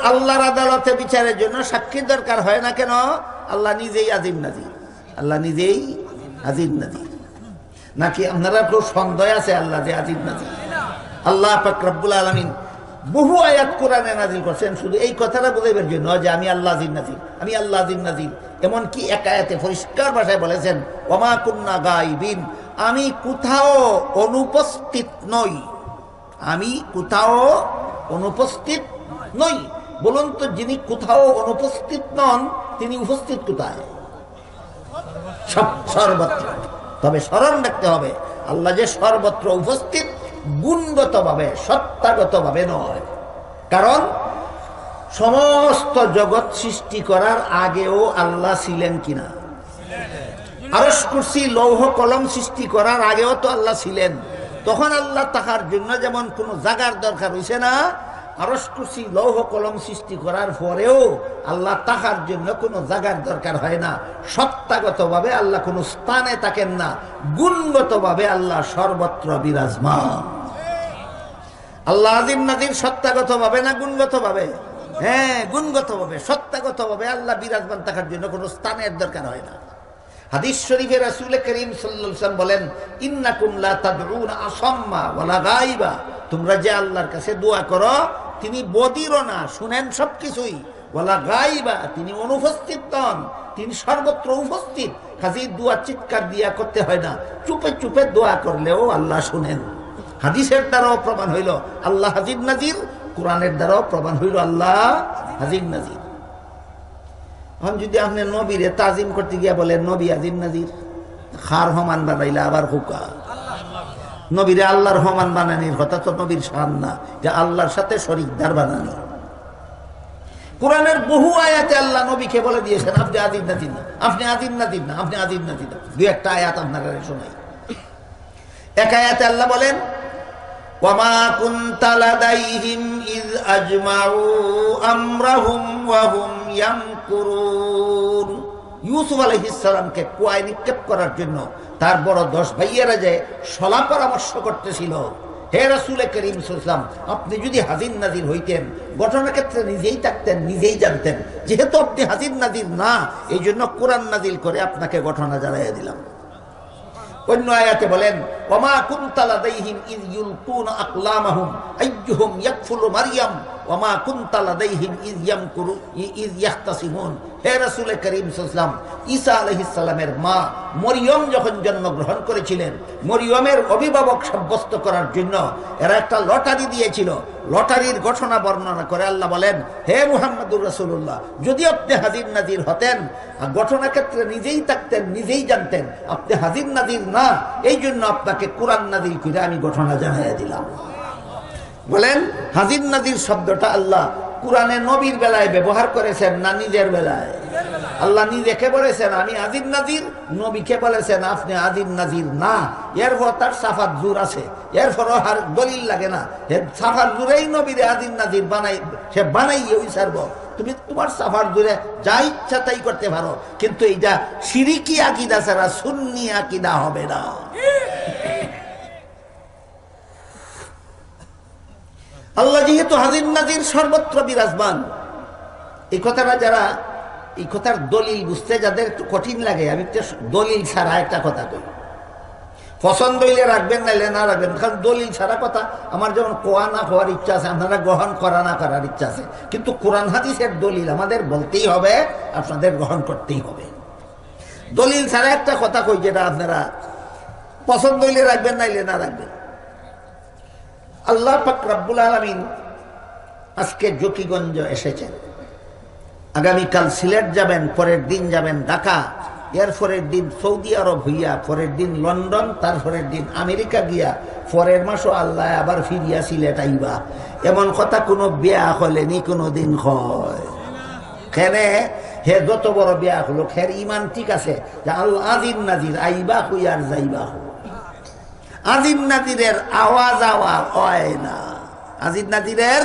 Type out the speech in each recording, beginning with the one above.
আল্লাহর আদালতে বিচারের জন্য সাক্ষীর দরকার হয় না কেন? আল্লাহ নিজেই আজিম নাজির। আল্লাহ নিজেই আজিম নাজির। নাকি আপনারা খুব সন্দেহ আছে আল্লাহ যে আজিম নাজির? আল্লাহ পাক রব্বুল আলামিন বহু আয়াত কোরআনে নাজিল করছেন শুধু এই কথাটা বুঝাইবার জন্য যে আমি আল্লাহ আজিম নাজির, আমি আল্লাহ আজিম নাজির। এমনকি এক আয়াতে পরিষ্কার ভাষায় বলেছেন ওমা কুন্না গায়বিন, আমি কোথাও অনুপস্থিত নই। আমি কোথাও অনুপস্থিত নই। বলুন তো, যিনি কোথাও অনুপস্থিত নন তিনি উপস্থিত কোথায়? সর্বত্র। তবে স্মরণ রাখতে হবে আল্লাহ যে সর্বত্র উপস্থিত, গুণগত ভাবে সত্তাগত ভাবে নয়। কারণ সমস্ত জগৎ সৃষ্টি করার আগেও আল্লাহ ছিলেন কিনা? আরশ কুরসি লৌহ কলম সৃষ্টি করার আগেও তো আল্লাহ ছিলেন। তখন আল্লাহ তাহার জন্য যেমন কোনো জায়গার দরকার হইছে না, আরশ কুরসি লৌহ কলম সৃষ্টি করার পরেও আল্লাহ তাহার জন্য কোনো জায়গার দরকার হয় না। সত্তাগত ভাবে আল্লাহ কোনো স্থানে থাকেন না, গুণগত ভাবে আল্লাহ সর্বত্র বিরাজমান। আল্লাহ আজিম নাজির সত্তাগত ভাবে না গুণগত ভাবে? হ্যাঁ, গুণগত ভাবে। সত্তাগত ভাবে আল্লাহ বিরাজমান থাকার জন্য কোনো স্থানের দরকার হয় না। হাদিস শরীফে রাসূল করিম সাল্লাল্লাহু আলাইহি ওয়াসাল্লাম বলেন ইন্নাকুম লা তাদউনা আসাম্মা ওয়ালা গায়বা, তোমরা যে আল্লাহর কাছে দোয়া করো তিনি বদিরও না, শুনেন সবকিছুই। ওয়ালা গায়বা, তিনি অনুপস্থিত নন, তিনি সর্বত্র উপস্থিত। কাজেই দোয়া চিৎকার দিয়া করতে হয় না, চুপে চুপে দোয়া করলেও আল্লাহ শুনেন। হাদিসের দ্বারাও প্রমাণ হইল আল্লাহ আজিম নাজির, কোরআনের দ্বারাও প্রমাণ হইল আল্লাহ আজিম নাজির। এখন যদি আপনি নবীরে তাজিম করতে গিয়া বলেন নবী আজিম নাজির, খার হমান বানাইলা আবার হুকা। নবীরে আল্লাহর হমান বানানির কথা তো নবীর শান না, যে আল্লাহর সাথে শরীকদার বানানি। কোরআনের বহু আয়াতে আল্লাহ নবীকে বলে দিয়েছেন আপনি আজিম নাজির না, আপনি আজিম নাজির না, আপনি আজিম নাজির না। দুই একটা আয়াত আপনারা শোনাই। এক আয়াতে আল্লাহ বলেন ওয়ামা কুনতা লাদাইহিম ইয আজমাউ আমরাহুম ওয়া হুম ইয়ামকুরুন। ইউসুফ আলাইহিস সালামকে কুয়ায় নিক্ষেপ করার জন্য তার বড় 10 ভাইয়েরা যে সলা পরামর্শ করতেছিল, হে রাসূল করিম সাল্লাল্লাহু আলাইহি ওয়াসাল্লাম, আপনি যদি হাজির নাজির হইতেন ঘটনাক্ষেত্রে নিজেই থাকতেন, নিজেই জানতেন। যেহেতু আপনি হাজির নাজির না, এই জন্য কোরআন নাজিল করে আপনাকে ঘটনা জানাইয়া দিলাম। অন্য আয়াতে বলেন ওমা কুনতা লাদাইহিম ইয ইউলকুনা আকলামাহুম আইয়ুহুম ইয়াকফুলু মারইয়াম ওমা কুনতা লাদাইহিম ইয ইয়ামকুরু ইয ইয়াখতাসিমুন। হে রাসূল করিম সাল্লাল্লাহু আলাইহি ওয়াসাল্লাম, ঈসা আলাইহিস সালামের মা মরিয়ম যখন জন্মগ্রহণ করেছিলেন, মরিয়মের অভিভাবক সাব্যস্ত করার জন্য এরা একটা লটারি দিয়েছিল। লটারির ঘটনা বর্ণনা করে আল্লাহ বলেন হে মুহাম্মদুর রাসূলুল্লাহ, যদি আপনি হাজির নাজির হতেন ঘটনা ক্ষেত্রে নিজেই থাকতেন, নিজেই জানতেন, আপনি হাজির নাজির না, এই জন্য আপনাকে কোরআন নাজিল করে আমি ঘটনা জানাইয়া দিলাম। বলেন হাজির নাজির শব্দটা আল্লাহ কোরআনে নবীর বেলায় ব্যবহার করেছেন না নিজের বেলায়? আল্লাহ নিজেকে বলেছেন আমি আজিম নাজির, নবীকে বলেছেন আপনি আজিম নাজির না। এরপর তার সাফাত জোর আছে, এরপরও আর দলিল লাগে না। সাফার জোরেই নবীরে আজিম নাজির বানাই, সে বানাইয়ে ওই সারব। তুমি তোমার সাফার জোরে যা ইচ্ছা তাই করতে পারো, কিন্তু এইটা শিরিকি আকীদা ছাড়া সুন্নি আকীদা হবে না। আল্লাহ যেহেতু হাজির নাজির সর্বত্র বিরাজমান, এই কথাটা যারা এই কথার দলিল বুঝতে যাদের একটু কঠিন লাগে, আমি দলিল ছাড়া একটা কথা কই, পছন্দ হইলে রাখবেন নাইলে না রাখবেন, কারণ দলিল ছাড়া কথা আমার যেমন কোয়া না হওয়ার ইচ্ছা আছে, আপনারা গ্রহণ করা না করার ইচ্ছা আছে, কিন্তু কোরআন হাদিসের দলিল আমাদের বলতেই হবে, আপনাদের গ্রহণ করতেই হবে। দলিল ছাড়া একটা কথা কই যেটা আপনারা পছন্দ হইলে রাখবেন নাইলে না রাখবেন। আল্লাহ পাক রব্বুল আলামিন আজকে জকিগঞ্জ এসেছেন, আগামীকাল সিলেট যাবেন, পরের দিন যাবেন ঢাকা, এর পরের দিন সৌদি আরব হইয়া, পরের দিন লন্ডন, তারপরের দিন আমেরিকা গিয়া, পরের মাসও আল্লাহ আবার ফিরিয়া সিলেট আইবা। এমন কথা কোনো বিয়া হলে নি কোনো দিন হয়? খেনে হে যত বড় বিয়া হলো খের ইমান ঠিক আছে যে আল্লাহ আজিম নাজির আইবা হই আর যাইবা হো। আজিম নাজিরের আওয়াজ আওয়াজ হয় না, আজিম নাজিরের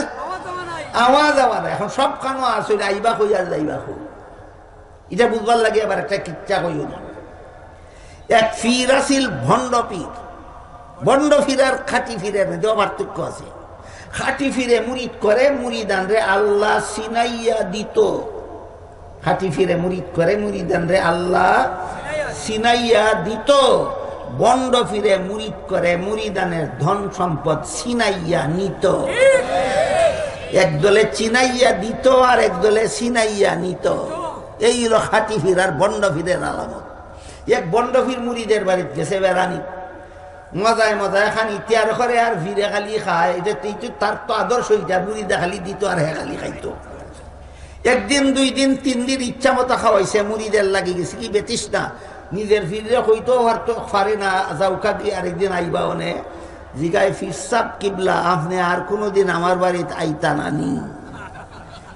আওয়াজ আওয়াজ এখন সব কানো আসলে আইবা হই আর যাইবা হো। এটা বুঝবার লাগে আবার একটা কিচ্ছা কইও না। এক ফির আসিল ভণ্ড পীর, ভণ্ড ফির আর খাঁটি ফিরের মধ্যে পার্থক্য আছে। খাটি ফিরে মুরিদ করে মুরিদান রে আল্লাহ সিনাইয়া দিত। খাটি ফিরে মুরিদ করে মুরিদান রে আল্লাহ সিনাইয়া দিত। বন্ড ফিরে মুরিদ করে মুরিদানের ধন সম্পদ সিনাইয়া নিত। একদলে চিনাইয়া দিত আর একদলে সিনাইয়া নিত। এই হলো খাটি ফির আর বন্ড ফিরের আলামত। এক বন্ড ফির মুরিদের বাড়িতে গেছে বেড়ানি, মজায় মজায় খানি তিয়ার করে আর ভিড়ে খালি খায়। এটা তার তো আদর্শ, এটা মুরিদা খালি দিত আর হে খালি খাইতো। একদিন, 2 দিন, 3 দিন ইচ্ছা মতো খাওয়াইছে, মুরিদের লাগি গেছে কি বেতিস না, নিজের ফিরে হইতো আর তো পারে না, যাওকা কি আরেকদিন আইবা অনে জিগায় ফিরসাব কিবলা আপনি আর কোনোদিন আমার বাড়িতে আইতা নানি।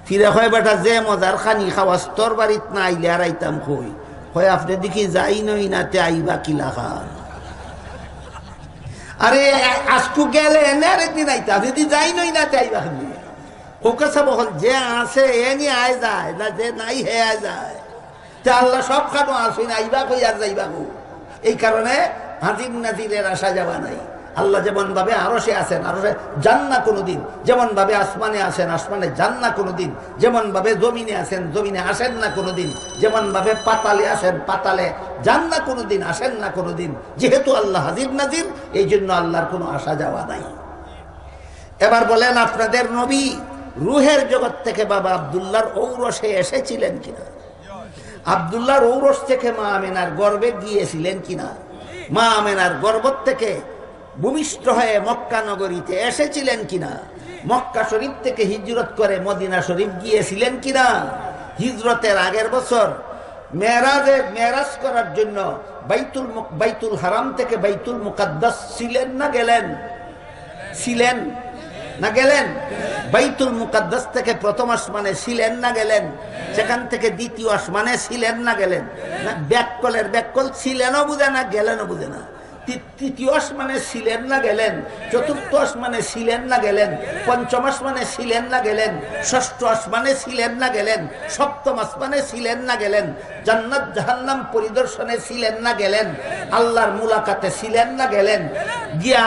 ফিরে হয় বেটা যে মজার খানি খাওয়াস তোর বাড়িত না আইলে আর আইতাম কই। হয় আপনি দেখি যাই নই নাতে আইবা কিলা খান। আরে আজকু গেলে এনে আরেকদিন আইতা, যদি যাই নই নাতে আইবা খালি ওকে সব যে আছে এ নিয়ে আয় যায় না, যে নাই হে আয় যায়। তা আল্লাহ সব খানো আসুন আইবা কই আর যাইবা কো। এই কারণে হাজির নাজিরের আসা যাওয়া নাই। আল্লাহ যেমন ভাবে আরশে আছেন, আরশে যান না কোনোদিন। যেমন ভাবে আসমানে আসেন, আসমানে যান না কোনোদিন। যেমন ভাবে জমিনে আছেন, জমিনে আসেন না কোনোদিন। যেমন ভাবে পাতালে আসেন, পাতালে যান না কোনোদিন, আসেন না কোনোদিন। যেহেতু আল্লাহ হাজির নাজির, এই জন্য আল্লাহর কোনো আসা যাওয়া নাই। এবার বলেন, আপনাদের নবী রুহের জগৎ থেকে বাবা আব্দুল্লাহর ঔরসে এসেছিলেন কিনা? আব্দুল্লাহর ঔরস থেকে মা আমেনার গর্ভে গিয়েছিলেন কিনা? মা আমেনার গর্ভ থেকে ভূমিষ্ঠ হয়ে মক্কা নগরীতে এসেছিলেন কিনা? মক্কা শরীফ থেকে হিজরত করে মদিনা শরীফ গিয়েছিলেন কিনা? হিজরতের আগের বছর মেরাজ করার জন্য বাইতুল হারাম থেকে বাইতুল মুকাদ্দাস ছিলেন না গেলেন? ছিলেন না গেলেন? বাইতুল মুকাদ্দাস থেকে প্রথম আসমানে ছিলেন না গেলেন? সেখান থেকে দ্বিতীয় আসমানে ছিলেন না গেলেন? না ব্যাককলের ব্যাককল ছিলেনও বুঝে না, গেলেনও বুঝে না। তৃতীয় আসমানে ছিলেন না গেলেন? চতুর্থ আসমানে ছিলেন না গেলেন? পঞ্চম আসমানে ছিলেন না গেলেন? ষষ্ঠ আসমানে ছিলেন না গেলেন? সপ্তম আসমানে ছিলেন না গেলেন? জান্নাত জাহান্নাম পরিদর্শনে ছিলেন না গেলেন? আল্লাহর মুলাকাতে ছিলেন না গেলেন? গিয়া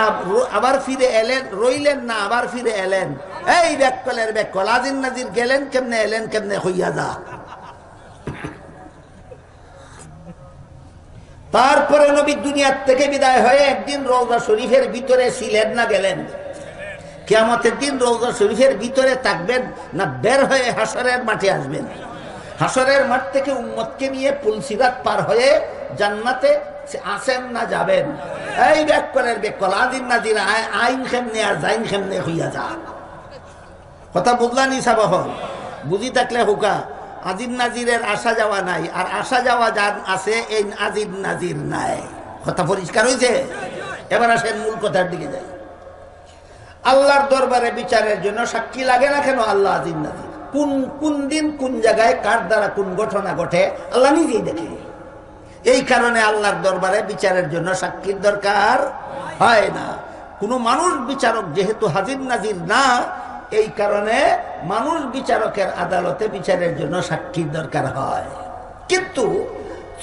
আবার ফিরে এলেন, রইলেন না, আবার ফিরে এলেন। এই ব্যাককলের ব্যাককল আজির নাজির গেলেন কেমনে, এলেন কেমনে, হইয়া যা। তারপরে নবী দুনিয়ার থেকে বিদায় হয়ে একদিন রওজা শরীফের ভিতরে ছিলেন না গেলেন? কিয়ামতের দিন রওজা শরীফের ভিতরে থাকবেন না বের হয়ে হাসরের মাঠে আসবেন? হাসরের মাঠ থেকে উম্মতকে নিয়ে পুলসিরাত পার হয়ে জান্নাতে আসেন না যাবেন? এই ব্যাককলের ব্যাককল আজির নাজির আইন কেমনে আর জাইন কেমনে হইয়া যা। কথা বুঝলানি সাবাহন? বুঝি থাকলে হুকা। আজির নাজিরের আসা যাওয়া নাই, আর আসা যাওয়া যার আছে এই আজির নাজির নাই। কথা পরিষ্কার হয়েছে? এবার আসেন মূল কথার দিকে যাই। আল্লাহর দরবারে বিচারের জন্য সাক্ষী লাগে না কেন? আল্লাহ আজির নাজির। কোন দিন কোন জায়গায় কার দ্বারা কোন ঘটনা ঘটে আল্লাহ নিজেই দেখে। এই কারণে আল্লাহর দরবারে বিচারের জন্য সাক্ষীর দরকার হয় না। কোনো মানুষ বিচারক যেহেতু হাজির নাজির না, এই কারণে মানুষ বিচারকের আদালতে বিচারের জন্য সাক্ষীর দরকার হয়। কিন্তু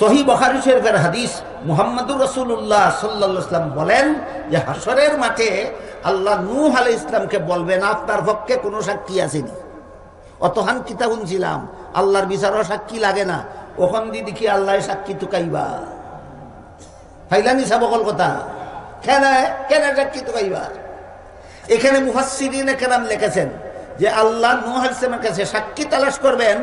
সহিহ বুখারী শরীফের হাদিস, মুহাম্মদুর রাসূলুল্লাহ সাল্লাল্লাহু আলাইহি ওয়াসাল্লাম বলেন যে হাসরের মাঠে আল্লাহ নূহ আলাইহিস সালামকে বলবেন, আপনার পক্ষে কোনো সাক্ষী আসেনি? অতহান কিতাব শুনছিলাম আল্লাহর বিচারও সাক্ষী লাগে না। ওখান দিয়ে দেখি আল্লাহ সাক্ষী তুকাইবা। ফাইলানি সাবকল কথা কেন কেন সাক্ষী তুকাইবা? এখানে মুফাসসিরিনে কেরাম লিখেছেন যে আল্লাহ নূহ আলাইহিস সালামের কাছে সাক্ষী তালাশ করবেন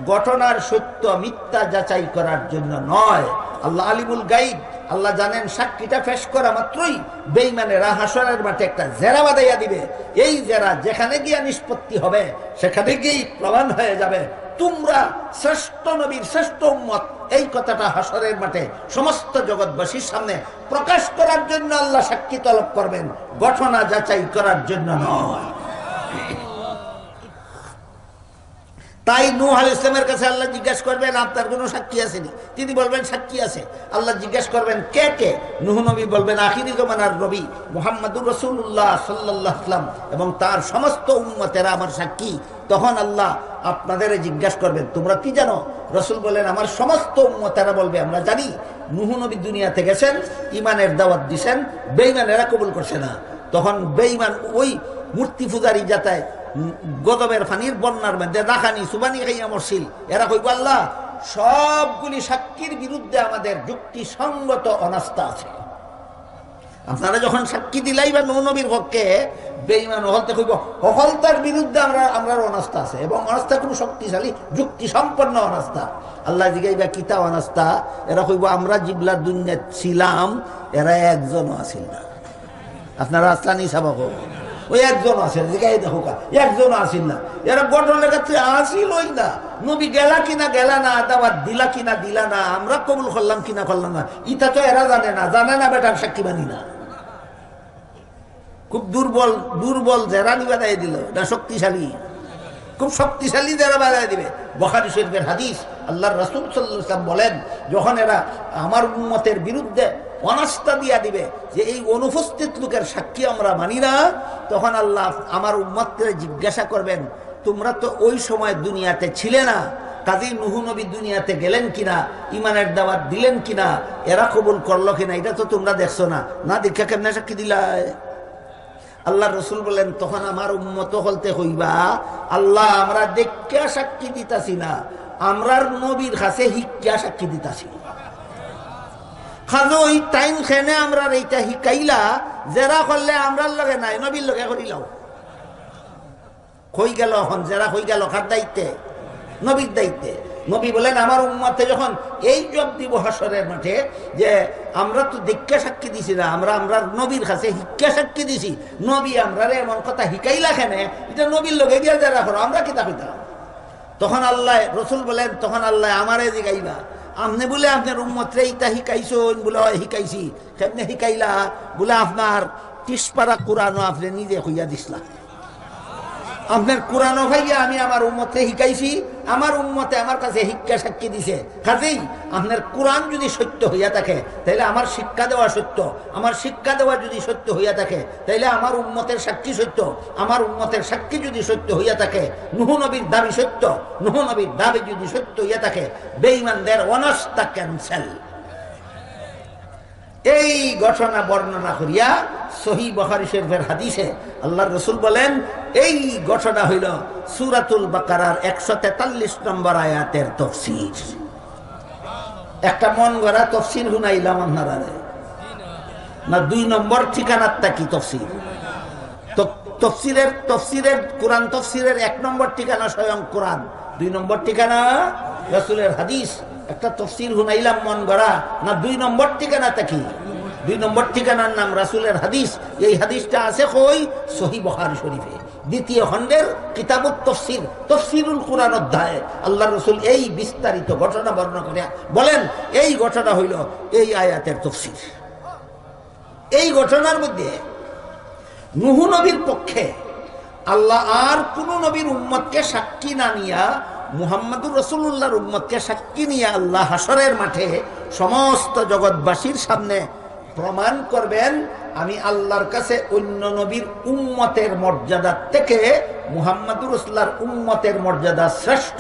ঘটনার সত্য মিথ্যা যাচাই করার জন্য নয়। আল্লাহ আলিমুল গাইব, আল্লাহ জানেন সাক্ষীটা পেশ করা মাত্রই বেঈমানেরা হাসরের মাঠে একটা জেরা বাঁধাইয়া দিবে। এই জেরা যেখানে গিয়ে নিষ্পত্তি হবে সেখানে গিয়েই প্রমাণ হয়ে যাবে তোমরা শ্রেষ্ঠ নবীর শ্রেষ্ঠ উম্মত। এই কথাটা হাসরের মাঠে সমস্ত জগৎবাসীর সামনে প্রকাশ করার জন্য আল্লাহ সাক্ষী তলব করবেন, ঘটনা যাচাই করার জন্য নয়। তাই নূহ আলাইহিস সালামের কাছে আল্লাহ জিজ্ঞাসা করবেন, আপনার কোনো সাক্ষী আসেনি? তিনি বলবেন সাক্ষী আছে। আল্লাহ জিজ্ঞাসা করবেন কে কে? নূহ নবী বলবেন আখিরি জমানার নবী মুহাম্মদুর রাসূলুল্লাহ সাল্লাল্লাহু আলাইহি ওয়াসাল্লাম এবং তার সমস্ত উম্মতেরা আমার সাক্ষী। তখন আল্লাহ আপনাদের জিজ্ঞাসা করবেন তোমরা কি জানো? রাসূল বলেন আমার সমস্ত উম্মতেরা বলবে আমরা জানি। নূহ নবী দুনিয়াতে গেছেন, ঈমানের দাওয়াত দিয়েছেন, বেঈমানেরা কবুল করছে না। তখন বেঈমান ওই মূর্তি পূজারি যাতায় গদবের পানির বন্যার মধ্যে রাখানি সুবানি খাইয়া মরছিল, এরা কইব আল্লাহ সবগুলি সাক্ষীর বিরুদ্ধে আমাদের যুক্তিসঙ্গত অনাস্থা আছে। আপনারা যখন সাক্ষী দিলাই বা নবীর পক্ষে বেঈমান হলতে কইব হলতার বিরুদ্ধে আমরা অনাস্থা আছে, এবং অনাস্থা কোনো শক্তিশালী যুক্তি সম্পন্ন অনাস্থা। আল্লাহ জিগাইবা কিতা অনাস্থা? এরা কইব আমরা জিবলার দুনিয়াত ছিলাম, এরা একজনও আসিল না। আপনারা আসলানি সাবাক ওই একজন আছে, জিগাই দেখো একজনও আসিল না। এরা ঘটনার কাছে আসিলই না। নবী গেলা কিনা গেলা না, দাওয়াত দিলা কিনা দিলা না, আমরা কবুল করলাম কিনা করলাম না, ইটা তো এরা জানে না বেটার সাক্ষী বানি না। খুব দুর্বল যারা বাজাই দিল, না শক্তিশালী, খুব শক্তিশালী যারা বাজাই দিবে। বুখারী শরীফের হাদিস, আল্লাহর রাসূল সাল্লাল্লাহু আলাইহি ওয়াসাল্লাম বলেন, যখন এরা আমার উম্মতের বিরুদ্ধে অনাস্থা দিয়া দিবে যে এই অনুপস্থিত লোকের সাক্ষী আমরা মানি না, তখন আল্লাহ আমার উম্মতকে জিজ্ঞাসা করবেন, তোমরা তো ওই সময় দুনিয়াতে ছিলে না, কাজী নূহ নবী দুনিয়াতে গেলেন কিনা, ইমানের দাওয়াত দিলেন কিনা, এরা কবুল করলো কিনা, এটা তো তোমরা দেখছো না, না দীক্ষা কেমনে সাক্ষী দিলাই? আল্লাহ রসুল বলেন, তখন আমার উম্মত হলতে হইবা, আল্লাহ আমরা দেখা সাক্ষী দিতাছি না, আমরার নবীর কাছে হিক্কা সাক্ষী দিতাছি। খাজো ওই টাইম খেনে আমরা এইটা হিকাইলা, যারা করলে আমরার লগে নাই, নবীর লগে করিলাও। হই গেল এখন যারা হই গেল কার দায়িত্বে? নবীর দায়িত্বে। নবী বলেন, আমার উম্মতে যখন এই জব দিব হাসরের মাঠে যে আমরা তো দীক্ষা সাক্ষী দিছি না, আমরা নবীর কাছে হিক্কা সাক্ষী দিছি, নবী আমরা এমন কথা হিকাইলা খেনে, এটা নবীর লোকে গিয়ে যারা করো, আমরা কি তা কইতাম? তখন আল্লাহ রসুল বলেন, তখন আল্লাহ আমারে জিগাইবা, আপনি বলে আপনার উম্মতরে ইটা হিকাইছেন? বলে হয় হিকাইছি। কেমনে হিকাইলা? বলে আপনার 30 পারা কোরআনও আপনি নিজে হইয়া দিসলা। আপনার কোরআন ভাইয়া আমি আমার উম্মতে শিখাইছি, আমার উম্মতে আমার কাছে শিক্ষা সাক্ষী দিছে। কাজেই আপনার কোরআন যদি সত্য হইয়া থাকে তাহলে আমার শিক্ষা দেওয়া সত্য, আমার শিক্ষা দেওয়া যদি সত্য হইয়া থাকে তাহলে আমার উম্মতের সাক্ষী সত্য, আমার উম্মতের সাক্ষী যদি সত্য হইয়া থাকে নূহ নবীর দাবি সত্য, নূহ নবীর দাবি যদি সত্য হইয়া থাকে বেঈমানদের অনাস্থা ক্যান্সেল। এই ঘটনা বর্ণনা করিয়া সহিহ বুখারী শরীফের হাদিসে আল্লাহর রাসূল বলেন, এই ঘটনা হইল সূরাতুল বাকারার 143 নম্বর আয়াতের তাফসীর। একটা মন গড়া তাফসীর শুনাইলাম আপনারা, না 2 নম্বর ঠিকানাটা কি তাফসীর? তো তফসিরের কোরআন তফসিরের 1 নম্বর ঠিকানা স্বয়ং কোরআন, 2 নম্বর ঠিকানা রাসূলের হাদিস। একটা তফসির শুনাইলাম মন গড়া, না 2 নম্বর ঠিকানাটা কি? 2 নম্বর ঠিকানার নাম রাসূলের হাদিস। এই হাদিসটা আছে কই? সহিহ বুখারী শরীফে 2য় খণ্ডের কিতাবুত তাফসীর, তাফসীরুল কোরআন অধ্যায়ে আল্লাহর রাসূল এই বিস্তারিত ঘটনা বর্ণনা করে বলেন, এই ঘটনা হইল এই আয়াতের তাফসীর। এই ঘটনার মধ্যে নূহ নবীর পক্ষে আল্লাহ আর কোন নবীর উম্মতকে সাক্ষী না নিয়া মুহাম্মদুর রাসূলুল্লাহর উম্মতকে সাক্ষী নিয়ে আল্লাহ হাসরের মাঠে সমস্ত জগৎবাসীর সামনে প্রমাণ করবেন, আমি আল্লাহর কাছে অন্য নবীর উম্মতের মর্যাদা থেকে মুহাম্মদুর রাসূলুল্লাহর উম্মতের মর্যাদা শ্রেষ্ঠ।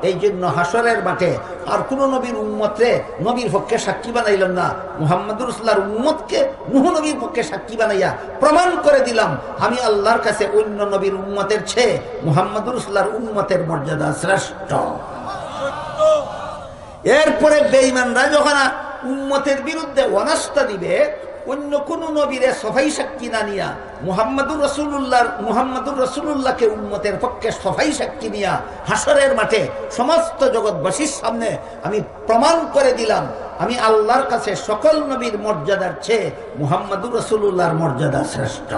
এই জন্য হাসরের মাঠে আর কোন নবীর উম্মতরে নবীর পক্ষে সাক্ষী বানাইলাম না, মুহাম্মদুর রাসূলুল্লাহর উম্মতকে নূহ নবীর পক্ষে সাক্ষী বানাইয়া প্রমাণ করে দিলাম, আমি আল্লাহর কাছে অন্য নবীর উম্মতের চেয়ে মুহাম্মদুর রাসূলুল্লাহর উম্মতের মর্যাদা শ্রেষ্ঠ। এরপরে বেঈমানরা যখন উম্মতের বিরুদ্ধে অনাস্থা দিবে, অন্য কোন নবীরে সফাই সাক্ষী না নিয়া মুহাম্মদুর রাসূলুল্লাহকে উম্মতের পক্ষে সফাই সাক্ষী নিয়া হাসরের মাঠে সমস্ত জগৎবাসীর সামনে আমি প্রমাণ করে দিলাম, আমি আল্লাহর কাছে সকল নবীর মর্যাদার চেয়ে মুহাম্মদুর রাসূলুল্লাহর মর্যাদা শ্রেষ্ঠ।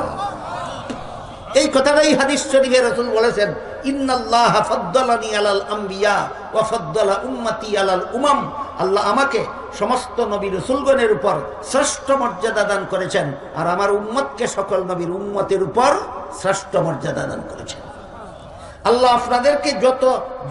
এই কথাটাই হাদিস শরীফে রাসূল বলেছেন, ইন্নাল্লাহা ফাদ্দালানি আলাল আম্বিয়া ওয়া ফাদ্দালা উম্মতি আলাল উমাম। আল্লাহ আমাকে সমস্ত নবী রাসূলগণের উপর শ্রেষ্ঠ মর্যাদা দান করেছেন, আর আমার উম্মতকে সকল নবীর উম্মতের উপর শ্রেষ্ঠ মর্যাদা দান করেছেন। আল্লাহ আপনাদেরকে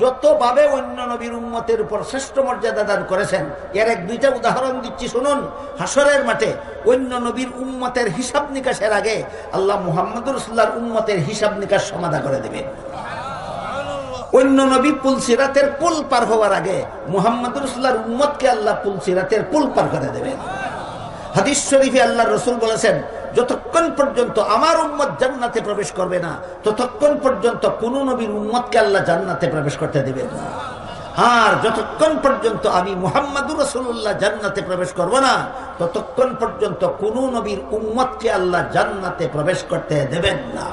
যতভাবে অন্য নবীর উম্মতের উপর শ্রেষ্ঠ মর্যাদা দান করেছেন, এর 1-2টা উদাহরণ দিচ্ছি শুনুন। হাসরের মাঠে অন্য নবীর উম্মতের হিসাব নিকাশের আগে আল্লাহ মুহাম্মদুর রাসূলুল্লাহর উম্মতের হিসাব নিকাশ সমাধা করে দেবেন। অন্য নবী পুলসিরাতের পুল পার হওয়ার আগে মুহাম্মদুর রাসূলুল্লাহর উম্মতকে আল্লাহ পুলসিরাতের পুল পার করে দেবেন। হাদিস শরীফে আল্লাহর রাসূল বলেছেন, যতক্ষণ পর্যন্ত আমার উম্মত জান্নাতে প্রবেশ করবে না ততক্ষণ পর্যন্ত কোন নবীর উম্মতকে আল্লাহ জান্নাতে প্রবেশ করতে দেবেন না। আর যতক্ষণ পর্যন্ত আমি মুহাম্মাদুর রাসূলুল্লাহ জান্নাতে প্রবেশ করব না ততক্ষণ পর্যন্ত কোন নবীর উম্মতকে আল্লাহ জান্নাতে প্রবেশ করতে দেবেন না।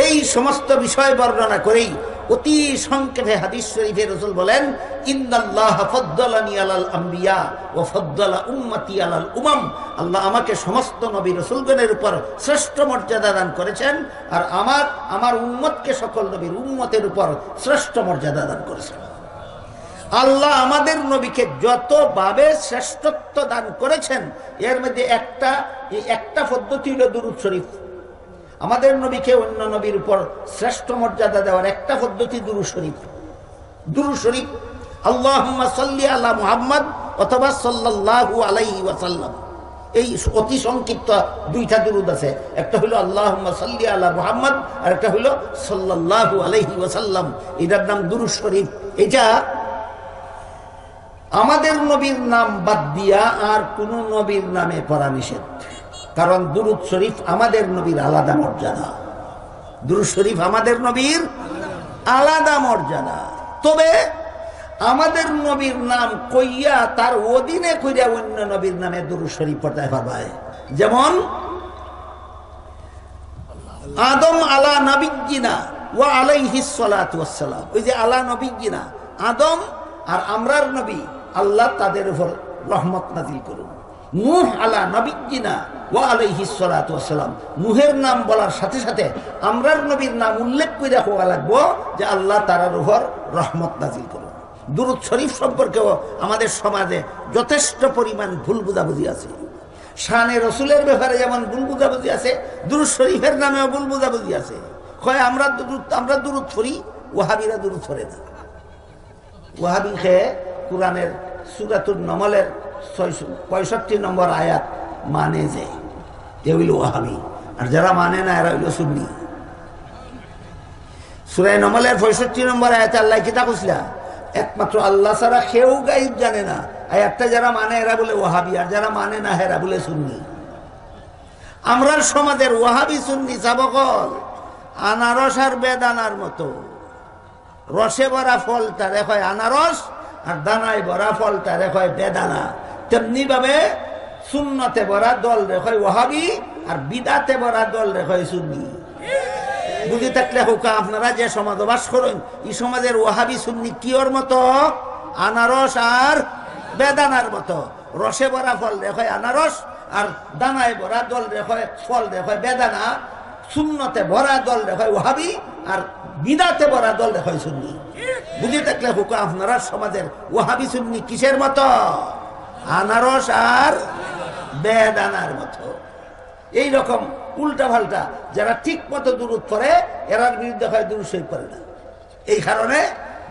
এই সমস্ত বিষয় বর্ণনা করেই অতি সংক্ষেপে হাদিস শরীফে রাসূল বলেন, ইন্নাল্লাহা ফাদ্দালানি আলাল আমবিয়া ওয়া ফাদ্দালা উম্মতি আলাল উমাম। আল্লাহ আমাকে সমস্ত নবী রাসূলগণের উপর শ্রেষ্ঠ মর্যাদা দান করেছেন, আর আমার উম্মতকে সকল নবীর উম্মতের উপর শ্রেষ্ঠ মর্যাদা দান করেছেন। আল্লাহ আমাদের নবীকে যতভাবে শ্রেষ্ঠত্ব দান করেছেন এর মধ্যে একটা পদ্ধতি হলো দুরূদ শরীফ। আমাদের নবীকে অন্য নবীর উপর শ্রেষ্ঠ মর্যাদা দেওয়ার একটা পদ্ধতি দুরূদ শরীফ। দুরূদ শরীফ আল্লাহুম্মা সাল্লি আলা মুহাম্মদ অথবা সাল্লাল্লাহু আলাইহি ওয়াসাল্লাম, এই অতি সংক্ষিপ্ত দুইটা দুরূদ আছে। একটা হলো আল্লাহুম্মা সাল্লি আলা মুহাম্মদ আর একটা হলো সাল্লাল্লাহু আলাইহি ওয়াসাল্লাম। এটার নাম দুরূদ শরীফ। এটা আমাদের নবীর নাম বাদ দিয়া আর কোন নবীর নামে পড়া নিষেধ, কারণ দুরূদ শরীফ আমাদের নবীর আলাদা মর্যাদা। দুরূদ শরীফ আমাদের নবীর আলাদা মর্যাদা। তবে আমাদের নবীর নাম কইয়া তার অধীনে কইরা অন্য নবীর নামে দুরূদ শরীফ পড়তে পারবে। যেমন আদম আলা নবিয়্যিনা ওয়া আলাইহিস সালাতু ওয়াস সালাম, ওই যে আলা নবিয়্যিনা আদম আর আমরার নবী, আল্লাহ তাদের উপর রহমত নাযিল করুন। নূহ আলা নবিয়্যিনা ওয়া আলাইহিস সালাতু ওয়াস সালাম, নূহের নাম বলার সাথে সাথে আমরার নবীর নাম উল্লেখ করে হওয়া লাগবো যে আল্লাহ তার উপর রহমত নাযিল করুন। দুরূদ শরীফ সম্পর্কেও আমাদের সমাজে যথেষ্ট পরিমাণ ভুল বুঝাবুঝি আছে। শানে রসুলের ব্যাপারে যেমন ভুল বুঝাবুঝি আছে, দুরূদ শরীফের নামেও ভুল বুঝাবুঝি আছে। কয় আমরা দুরূদ পড়ি, ওয়াহাবিরা দুরূদ পড়ে না। ওয়াহাবি খেয়ে কুরআনের সূরাতুন নমলের 65 নম্বর আয়াত মানে যে এ হইল ওয়াহাবি, আর যারা মানে না এরা হইল সুন্নি। সূরা নমলের 65 নম্বর আয়াতে আল্লাহ কি তা কইছিল, একমাত্র আল্লাহ ছাড়া কেউ গায়েব জানে না। আয়াতটা যারা মানে এরা বলে ওয়াহাবি, আর যারা মানে না এরা বলে সুন্নি। আমরা সমাজের ওয়াহাবি সুন্নি সাবকল আনারস আর বেদানার মতো, রসে ভরা ফলটা রেখয় আনারস আর দানায় ভরা ফলটা রেখয় বেদানা। তেমনি ভাবে সুন্নতে ভরা দল রেখয় ওয়াহাবি আর বিদাতে ভরা দল রেখয় সুন্নি। বুঝে থাকলে হোক, আপনারা যে সমাজ বাস করেন এই সমাজের ওয়াহাবি সুন্নি কিওর মতো, আনারস আর বেদানার মতো। রসে ভরা ফল রেখয় আনারস আর দানায় ভরা দল রেখয় ফল রেখয় বেদানা। সুন্নতে ভরা দল রেখয় ওয়াহাবি আর বিদাতে ভরা দল রেখয় সুন্নি। বুঝে থাকলে হোক, আপনারা সমাজের ওয়াহাবি সুন্নি কিসের মতো, আনারস আর বেদানার মতো। এইরকম উল্টা পাল্টা যারা ঠিক মতো দুরূদ পড়ে এরার বিরুদ্ধে হয় দুরূদ শরীফ পড়ে না। এই কারণে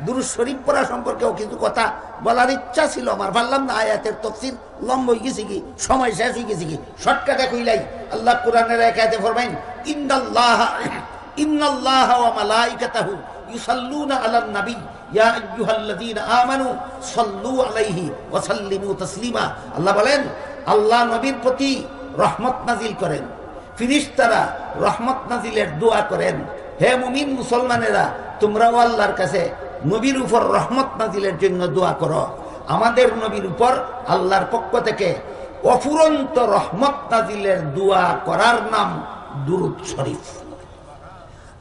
দুরূদ শরীফ পড়া সম্পর্কেও কিছু কথা বলার ইচ্ছা ছিল আমার, ভাবলাম না আয়াতের তাফসীর লম্বা হয়ে গেছে কি, সময় শেষ হয়ে গেছে কি, শর্টকাটে কইলাই। আল্লাহ কোরআনের এক আয়াতে ফরমাইন, ইন্নাল্লাহা ওয়া মালাইকাতাহু ইউসাল্লুনা আলান নবী ইয়া আইয়ুহাল্লাযীনা আমানু সাল্লু আলাইহি ওয়া সাল্লিমু তাসলিমা। আল্লাহ বলেন আল্লাহ নবীর প্রতি রহমত নাজিল করেন, ফিরিস্তারা রহমত নাজিলের দোয়া করেন। হে মুমিন মুসলমানেরা, তোমরাও আল্লাহর কাছে নবীর উপর রহমত নাজিলের জন্য দোয়া করো। আমাদের নবীর উপর আল্লাহর পক্ষ থেকে অফুরন্ত রহমত নাজিলের দোয়া করার নাম দুরূদ শরীফ।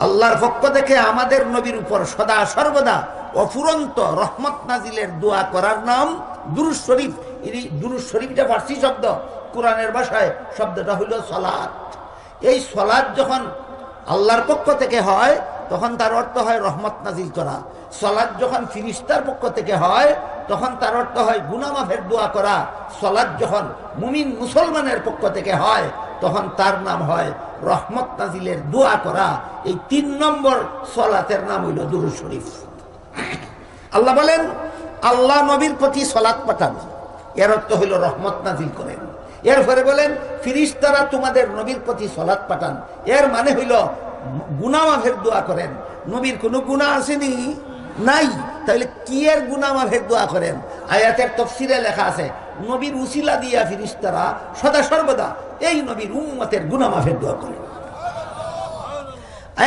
আল্লাহর পক্ষ থেকে আমাদের নবীর উপর সদা সর্বদা অফুরন্ত রহমত নাজিলের দোয়া করার নাম দুরূদ শরীফ। এই দুরূদ শরীফটা ফার্সি শব্দ, কোরআনের ভাষায় শব্দটা হইল সালাত। এই সালাত যখন আল্লাহর পক্ষ থেকে হয় তখন তার অর্থ হয় রহমত নাজিল করা। সালাত যখন ফিরিস্তার পক্ষ থেকে হয় তখন তার অর্থ হয় গুনাহ মাফের দোয়া করা। সালাত যখন মুমিন মুসলমানের পক্ষ থেকে হয় তখন তার নাম হয় রহমত নাজিলের দোয়া করা। এই 3 নম্বর সালাতের নাম হইল দুরূদ শরীফ। আল্লাহ বলেন আল্লাহ নবীর প্রতি সালাত পাঠান, এর অর্থ হইল রহমত নাজিল করেন। এরপরে বলেন ফিরিস্তারা তোমাদের নবীর প্রতি সালাত পাঠান, এর মানে হইল গুনাহ মাফের দোয়া করেন। নবীর কোনো গুনাহ আসেনি, নাই, তাহলে কি এর গুনাহ মাফের দোয়া করেন? আয়াতের তাফসীরে লেখা আছে নবীর উসিলা দিয়া ফেরেশতারা সদা সর্বদা এই নবীর উম্মতের গুনাহ মাফের দোয়া করে।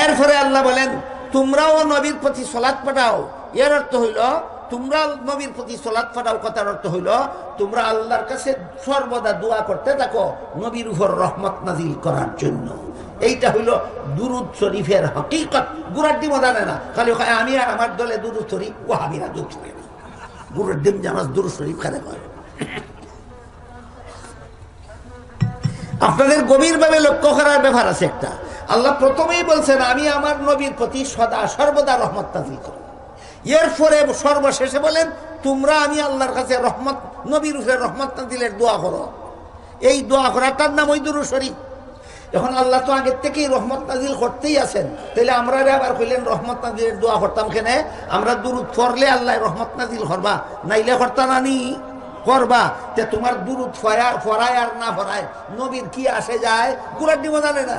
এরপরে আল্লাহ বলেন তোমরাও নবীর প্রতি সালাত পাঠাও। এর অর্থ হইল তোমরা নবীর প্রতি সালাত পাঠাও, কথার অর্থ হইল তোমরা আল্লাহর কাছে সর্বদা দোয়া করতে থাকো নবীর উপর রহমত নাজিল করার জন্য। এইটা হইল দুরুদ শরীফের হকিকত। গুড়ার ডিমও জানে না, খালি আমি আর আমার দলে দুরুদ শরীফ, ওয়াহাবিরা দুরুদ শরীফ, গুড়ার ডিম জানাস দুরুদ শরীফ খানে কয়। আপনাদের গভীরভাবে লক্ষ্য করার ব্যাপার আছে একটা। আল্লাহ প্রথমেই বলছেন আমি আমার নবীর প্রতি সদা সর্বদা রহমত নাজিল করি। এরপরে সর্বশেষে বলেন তোমরা আমি আল্লাহর কাছে রহমত নবীর উপরে রহমত নাজিলের দোয়া করো। এই দোয়া করাটার নাম ওই দুরূদ শরীফ। এখন আল্লাহ তো আগের থেকেই রহমত নাজিল করতেই আছেন, তাহলে আমরা আবার কইলেন রহমত নাজিলের দোয়া করতাম কেনে? আমরা দুরূদ পড়লে আল্লাহ রহমত নাজিল করবা, নাইলে করতা নানি করবা। তে তোমার দুরূদ ফরায় আর না ফরায় নবীর কি আসে যায়? গুড়ার ডিম জানে না।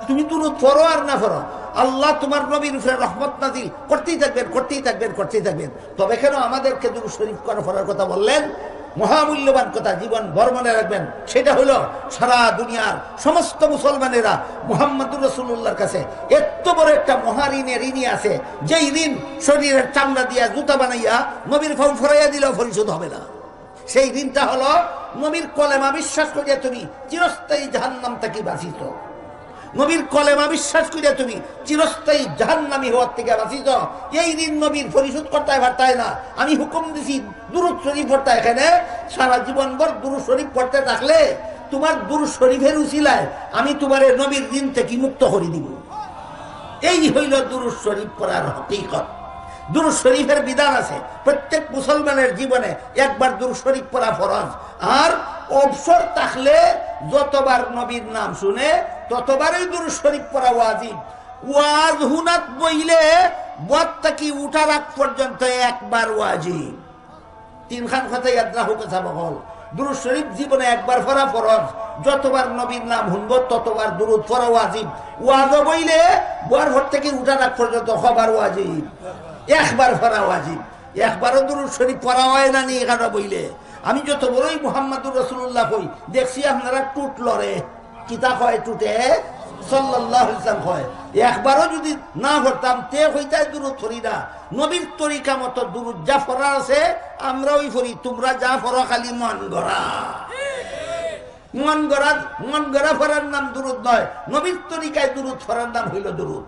তুমি দুরূদ পড়ো আর না পড়ো, আল্লাহ তোমার নবীর উপরে রহমত নাজিল করতেই থাকবেন, করতেই থাকবেন, করতেই থাকবেন। তবে কেন আমাদেরকে দুরূদ শরীফ করার কথা বললেন? মহামূল্যবান কথা, জীবন ভর মনে রাখবেন। সেটা হলো সারা দুনিয়ার সমস্ত মুসলমানেরা মুহাম্মদুর রাসূলুল্লাহর কাছে এত বড় একটা মহাঋণের ঋণী আছে, যেই ঋণ শরীরের চামড়া দিয়া জুতা বানাইয়া নবীর ফর্ম ফরাইয়া দিলেও পরিশোধ হবে না। সেই ঋণটা হলো নবীর কলেমা বিশ্বাস করিয়া তুমি চিরস্থায়ী জাহান্নাম থেকে বাঁচিত। নবীর কলেমা বিশ্বাস করিয়া তুমি চিরস্থায়ী জাহান্নামী হওয়ার থেকে বাঁচিত। এই ঋণ নবীর পরিশোধ করতে পারতায় না। আমি হুকুম দিছি দুরূদ শরীফ পড়তে, এখানে সারা জীবন ভর দুরূদ শরীফ পড়তে থাকলে তোমার দুরূদ শরীফের উসিলায় আমি তোমার নবীর ঋণ থেকে মুক্ত করে দিব। এই হইল দুরূদ শরীফ পড়ার হকিকত। দুরূদ শরীফের বিধান আছে, প্রত্যেক মুসলমানের জীবনে একবার দুরূদ শরীফ পড়া ফরজ। আর অবসর থাকলে যতবার নবীর নাম শুনে ততবারই দুরূদ শরীফ পড়া ওয়াজিব। ওয়াজ হুনাত বইলে বত্তাকি উঠার আগ পর্যন্ত একবার ওয়াজিব। তিনখান কথা ইয়াদ রাখো, কথা বল। দুরূদ শরীফ জীবনে একবার পড়া ফরজ, যতবার নবীর নাম শুনব ততবার দুরূদ পড়া ওয়াজিব। ওয়াজ বইলে বোয়ার ঘর থেকে উঠার আগ পর্যন্ত হবার ওয়াজিব, একবার পড়া ওয়াজিব। একবারও দুরূদ শরীফ পড়া হয় না নি এখানে বইলে। আমি যত বড়ই মুহাম্মদুর রাসূলুল্লাহ কই দেখছি আপনারা টুট লড়ে, কিতা হয় টুটে সাল্লাল্লাহু আলাইহি ওয়াসাল্লাম হয়। একবারও যদি না পড়তাম তে হইতাই দুরূদ পড়ি না। নবীর তরিকা মতো দুরূদ যা পড়া আছে আমরা ওই পড়ি, তোমরা যা পড়ো খালি মন গড়া। মন গড়া পড়ার নাম দুরূদ নয়, নবীর তরিকায় দুরূদ পড়ার নাম হইল দুরূদ।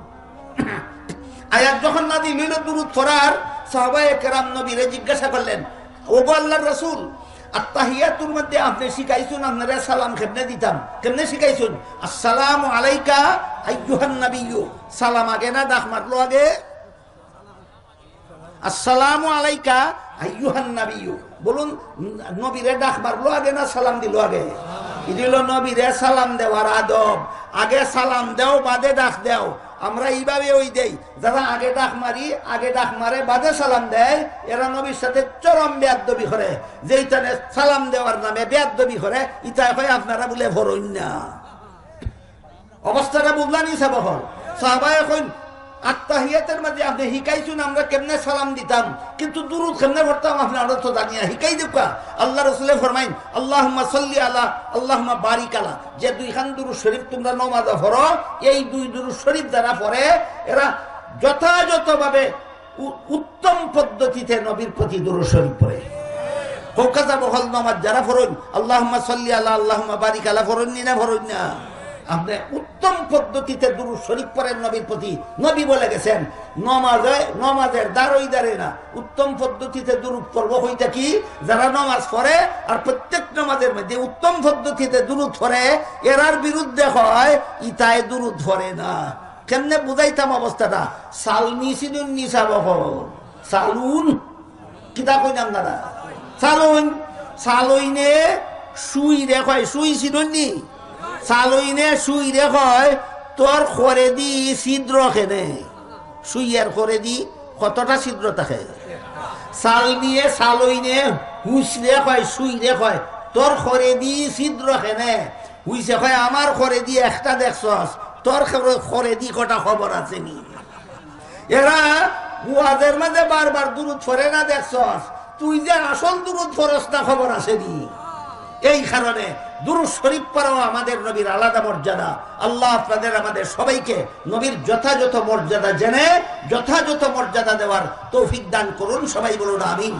আয়াত যখন নাযিল হইল দুরূদ পড়ার, সাহাবায়ে কেরাম নবীরে জিজ্ঞাসা করলেন, ওগো আল্লাহর রাসূল, আত্তাহিয়াতুর মধ্যে আপনি শিখাইছেন আপনারা সালাম কেমনে দিতাম, কেমনে শিখাইছেন? আসসালামু আলাইকা আইয়ুহান নাবিয়্যু, সালাম আগে না ডাক মারলো আগে? আসসালামু আলাইকা আইয়ুহান নাবিয়্যু, বলুন নবীরে ডাক মারলো আগে না সালাম দিল আগে? এটা হলো নবীরে সালাম দেওয়ার আদব। আগে সালাম দেও, বাদে ডাক দেও। আমরা এইভাবে ওই দেই, যারা আগে ডাক মারি, আগে ডাক মারে বাদে সালাম দেয়, এরা নবীর সাথে চরম বেয়াদবি করে। যেইখানে সালাম দেওয়ার নামে বেয়াদবি করে, ইটা হয় আপনারা বলে ভরণ না। অবস্থাটা বুঝলানি সাবহল সাহাবায়ে কইন আত্তাহিয়াতের মধ্যে আপনি শিখাইছেন আমরা কেমনে সালাম দিতাম, কিন্তু দুরূদ কেমনে পড়তাম আপনারা তো জানিয়া শিখাই দেবকা। আল্লাহ রাসূল ফরমাইন আল্লাহুম্মা সাল্লি আলা আল্লাহুম্মা বারিক আলা, যে দুইখান দুরূদ শরীফ তোমরা নামাজে পড়ো, এই দুই দুরূদ শরীফ যারা পড়ে এরা যথাযথভাবে উত্তম পদ্ধতিতে নবীর প্রতি দুরূদ শরীফ পড়ে। কলকাতা বহল নামাজ যারা পড়েন আল্লাহুম্মা সাল্লি আলা আল্লাহুম্মা বারিক আলা পড়েন না পড়েন না, আপনি উত্তম পদ্ধতিতে দুরূদ শরীফ পড়েন নবীর প্রতি। নবী বলে গেছেন নমাজের দাঁড়ই দাঁড়ে না, উত্তম পদ্ধতিতে দুরূদ পড়ব হইতা কি? যারা নমাজ পড়ে আর প্রত্যেক নমাজের মধ্যে উত্তম পদ্ধতিতে দুরূদ পড়ে, এরার বিরুদ্ধে হয় ইতায় দুরূদ পড়ে না। কেমনে বুঝাইতাম অবস্থাটা? সালনি সিনুন নিসা বহল সালুন কিতা কইনাম দাদা, সালুন সালইনে সুই রেখয়, সুই সিনুননি সালইনে সুই রেখয় তোর করে দি ছিদ্র খেনে, সুইয়ের করে দি কতটা ছিদ্র থাকে? সাল নিয়ে সালইনে হুঁস রেখয়, সুই রেখয় তোর করে দি ছিদ্র খেনে, হুইসে কয় আমার করে দি একটা দেখছস, তোর করে দি কটা খবর আছে নি? এরা ওয়াজের মাঝে বারবার দুরূদ পড়ে না দেখছস, তুই যে আসল দুরূদ ফরজ না খবর আসেনি। এই কারণে দুরূদ শরীফ পড়াও আমাদের নবীর আলাদা মর্যাদা। আল্লাহ আপনাদের আমাদের সবাইকে নবীর যথাযথ মর্যাদা জেনে যথাযথ মর্যাদা দেওয়ার তৌফিক দান করুন। সবাই বলুন আমিন।